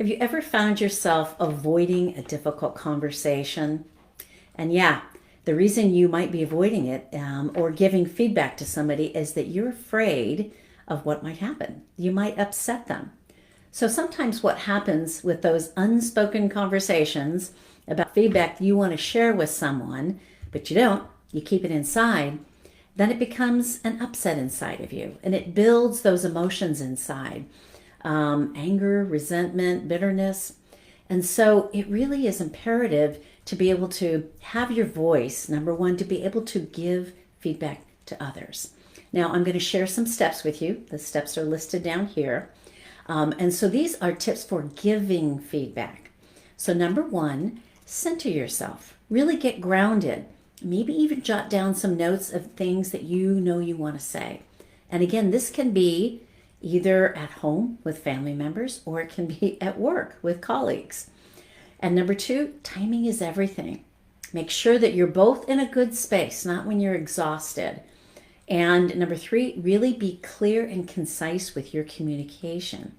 Have you ever found yourself avoiding a difficult conversation? And yeah, the reason you might be avoiding it or giving feedback to somebody is that you're afraid of what might happen. You might upset them. So sometimes what happens with those unspoken conversations about feedback you want to share with someone, but you don't, you keep it inside, then it becomes an upset inside of you and it builds those emotions inside. Anger, resentment, bitterness. And so it really is imperative to be able to have your voice, number one, to be able to give feedback to others. Now, I'm going to share some steps with you. The steps are listed down here. And so these are tips for giving feedback. So number one, center yourself. Really get grounded. Maybe even jot down some notes of things that you know you want to say. And again, this can be either at home with family members or it can be at work with colleagues. And number two, timing is everything. Make sure that you're both in a good space, not when you're exhausted. And number three, really be clear and concise with your communication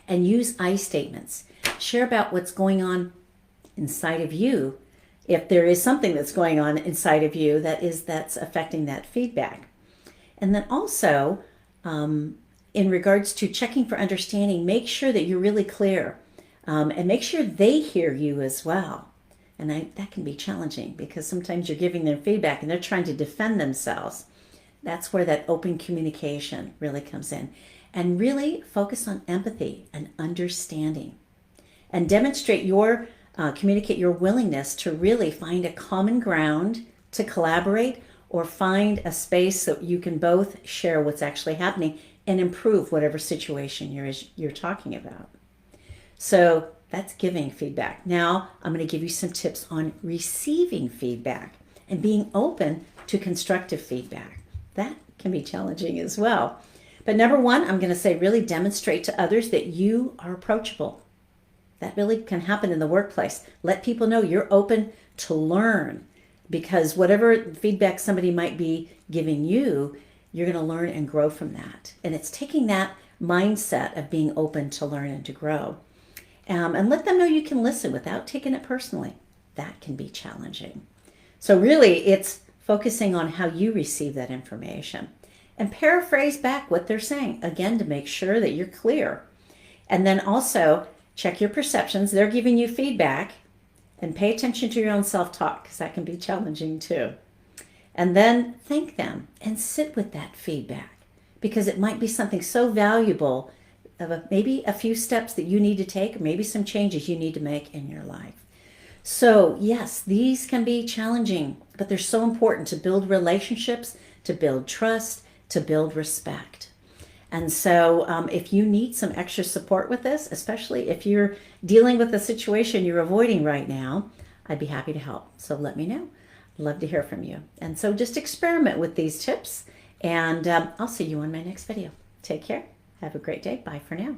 and use I statements. Share about what's going on inside of you, if there is something that's going on inside of you that's affecting that feedback. And then also, in regards to checking for understanding, make sure that you're really clear and make sure they hear you as well. And that can be challenging because sometimes you're giving them feedback and they're trying to defend themselves. That's where that open communication really comes in. And really focus on empathy and understanding. And communicate your willingness to really find a common ground to collaborate or find a space so you can both share what's actually happening and improve whatever situation you're talking about. So that's giving feedback. Now I'm going to give you some tips on receiving feedback and being open to constructive feedback. That can be challenging as well. But number one, I'm going to say really demonstrate to others that you are approachable. That really can happen in the workplace. Let people know you're open to learn because whatever feedback somebody might be giving you, you're going to learn and grow from that. And it's taking that mindset of being open to learn and to grow. And let them know you can listen without taking it personally. That can be challenging. So really, it's focusing on how you receive that information. And paraphrase back what they're saying, again, to make sure that you're clear. And then also check your perceptions. They're giving you feedback. And pay attention to your own self-talk because that can be challenging too. And then thank them and sit with that feedback because it might be something so valuable of maybe a few steps that you need to take or maybe some changes you need to make in your life. So yes, these can be challenging, but they're so important to build relationships, to build trust, to build respect. And so if you need some extra support with this, especially if you're dealing with a situation you're avoiding right now, I'd be happy to help. So let me know. I'd love to hear from you. And so just experiment with these tips and I'll see you on my next video. Take care. Have a great day. Bye for now.